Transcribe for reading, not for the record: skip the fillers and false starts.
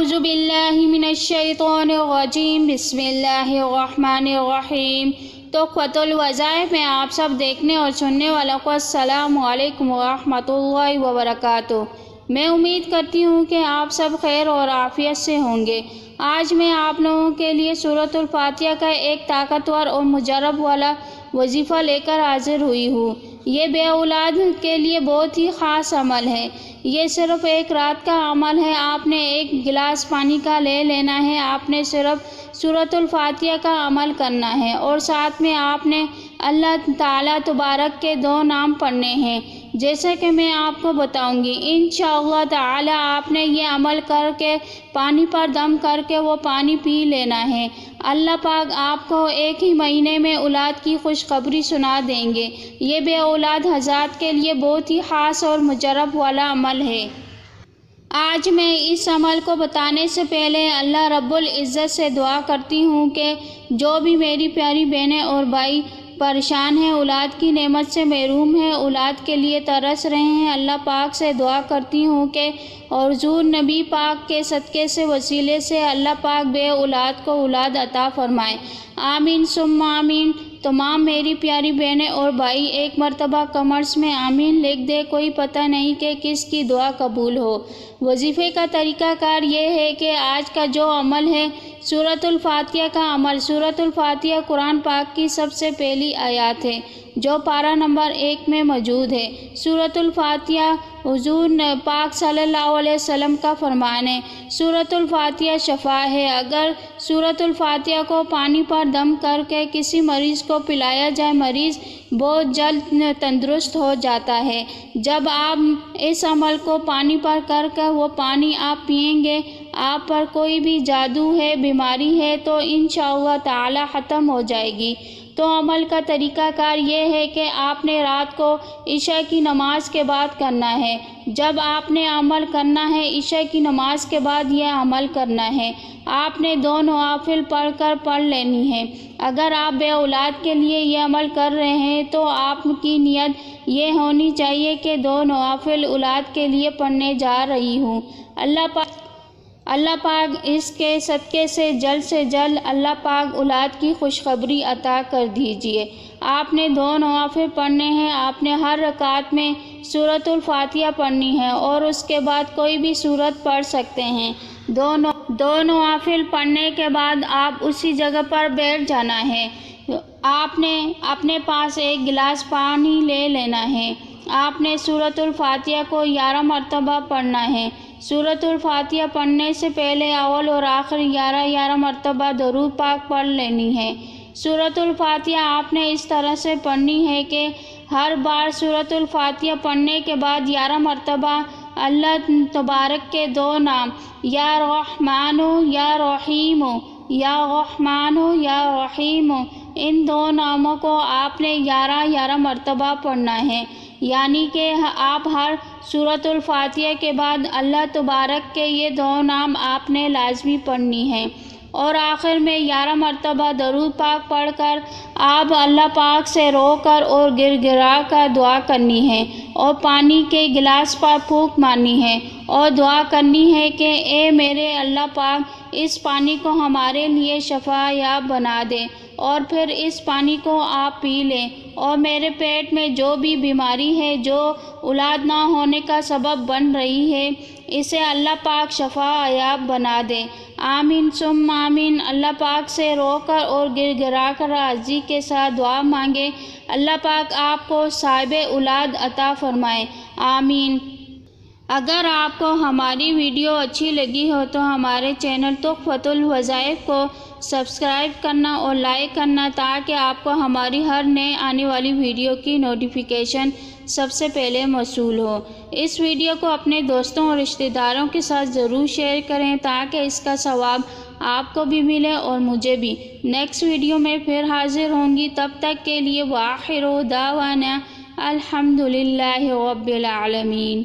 اعوذ باللہ من الشیطان الرجیم بسم اللہ الرحمن الرحیم۔ تحفۃ الوظائف میں آپ سب دیکھنے اور سننے والوں کو السلام علیکم ورحمۃ اللہ وبرکاتہ۔ میں امید کرتی ہوں کہ آپ سب خیر اور عافیت سے ہوں گے۔ آج میں آپ لوگوں کے لیے سورۃ الفاتحہ کا ایک طاقتور اور مجرب والا وظیفہ لے کر حاضر ہوئی ہوں۔ یہ بے اولاد کے لیے بہت ہی خاص عمل ہے۔ یہ صرف ایک رات کا عمل ہے۔ آپ نے ایک گلاس پانی کا لے لینا ہے، آپ نے صرف سورۃ الفاتحہ کا عمل کرنا ہے اور ساتھ میں آپ نے اللہ تعالیٰ تبارک کے 2 نام پڑھنے ہیں، جیسا کہ میں آپ کو بتاؤں گی۔ انشاءاللہ تعالیٰ آپ نے یہ عمل کر کے پانی پر دم کر کے وہ پانی پی لینا ہے۔ اللہ پاک آپ کو ایک ہی مہینے میں اولاد کی خوشخبری سنا دیں گے۔ یہ بے اولاد حضرات کے لیے بہت ہی خاص اور مجرب والا عمل ہے۔ آج میں اس عمل کو بتانے سے پہلے اللہ رب العزت سے دعا کرتی ہوں کہ جو بھی میری پیاری بہنیں اور بھائی پریشان ہیں، اولاد کی نعمت سے محروم ہیں، اولاد کے لیے ترس رہے ہیں، اللہ پاک سے دعا کرتی ہوں کہ اور حضور نبی پاک کے صدقے سے وسیلے سے اللہ پاک بے اولاد کو اولاد عطا فرمائے۔ آمین ثم آمین۔ تمام میری پیاری بہنیں اور بھائی ایک مرتبہ کمنٹس میں آمین لکھ دے، کوئی پتہ نہیں کہ کس کی دعا قبول ہو۔ وظیفے کا طریقہ کار یہ ہے کہ آج کا جو عمل ہے سورۃ الفاتحہ کا عمل۔ سورۃ الفاتحہ قرآن پاک کی سب سے پہلی آیات ہے جو پارہ نمبر 1 میں موجود ہے۔ سورۃ الفاتحہ حضور پاک صلی اللہ علیہ وسلم کا فرمان ہے۔ سورۃ الفاتحہ شفا ہے۔ اگر سورۃ الفاتحہ کو پانی پر دم کر کے کسی مریض کو پلایا جائے، مریض بہت جلد تندرست ہو جاتا ہے۔ جب آپ اس عمل کو پانی پر کر کے وہ پانی آپ پئیں گے، آپ پر کوئی بھی جادو ہے، بیماری ہے تو انشاءاللہ تعالی ختم ہو جائے گی۔ تو عمل کا طریقہ کار یہ ہے کہ آپ نے رات کو عشاء کی نماز کے بعد کرنا ہے۔ جب آپ نے عمل کرنا ہے عشاء کی نماز کے بعد یہ عمل کرنا ہے۔ آپ نے 2 نوافل پڑھ لینی ہے۔ اگر آپ بے اولاد کے لیے یہ عمل کر رہے ہیں تو آپ کی نیت یہ ہونی چاہیے کہ 2 نوافل اولاد کے لیے پڑھنے جا رہی ہوں۔ اللہ پاک اس کے صدقے سے جلد اللہ پاک اولاد کی خوشخبری عطا کر دیجئے۔ آپ نے 2 نوافل پڑھنے ہیں۔ آپ نے ہر رکعت میں سورۃ الفاتحہ پڑھنی ہے اور اس کے بعد کوئی بھی سورت پڑھ سکتے ہیں۔ 2 نوافل پڑھنے کے بعد آپ اسی جگہ پر بیٹھ جانا ہے۔ آپ نے اپنے پاس ایک گلاس پانی لے لینا ہے۔ آپ نے سورۃ الفاتحہ کو 11 مرتبہ پڑھنا ہے۔ سورۃ الفاتحہ پڑھنے سے پہلے اول اور آخر 11 مرتبہ درود پاک پڑھ لینی ہے۔ سورۃ الفاتحہ آپ نے اس طرح سے پڑھنی ہے کہ ہر بار سورۃ الفاتحہ پڑھنے کے بعد 11 مرتبہ اللہ تبارک کے 2 نام یا رحمان یا رحیم، یا رحمان یا رحیم، ان 2 ناموں کو آپ نے 11 مرتبہ پڑھنا ہے۔ یعنی کہ آپ ہر سورۃ الفاتحہ کے بعد اللہ تبارک کے یہ 2 نام آپ نے لازمی پڑھنی ہے اور آخر میں 11 مرتبہ درود پاک پڑھ کر آپ اللہ پاک سے رو کر اور گر گرا کر دعا کرنی ہے اور پانی کے گلاس پر پھونک مارنی ہے اور دعا کرنی ہے کہ اے میرے اللہ پاک اس پانی کو ہمارے لیے شفا یاب بنا دے اور پھر اس پانی کو آپ پی لیں اور میرے پیٹ میں جو بھی بیماری ہے جو اولاد نہ ہونے کا سبب بن رہی ہے اسے اللہ پاک شفا یاب بنا دے۔ آمین ثم آمین۔ اللہ پاک سے رو کر اور گر گرا کر عاجزی کے ساتھ دعا مانگے، اللہ پاک آپ کو صاحب اولاد عطا فرمائے۔ آمین۔ اگر آپ کو ہماری ویڈیو اچھی لگی ہو تو ہمارے چینل تحفۃ الوظائف کو سبسکرائب کرنا اور لائک کرنا تاکہ آپ کو ہماری ہر نئے آنے والی ویڈیو کی نوٹیفیکیشن سب سے پہلے موصول ہو۔ اس ویڈیو کو اپنے دوستوں اور رشتہ داروں کے ساتھ ضرور شیئر کریں تاکہ اس کا ثواب آپ کو بھی ملے اور مجھے بھی۔ نیکسٹ ویڈیو میں پھر حاضر ہوں گی، تب تک کے لیے وآخر دعوانا الحمدللہ رب العالمین۔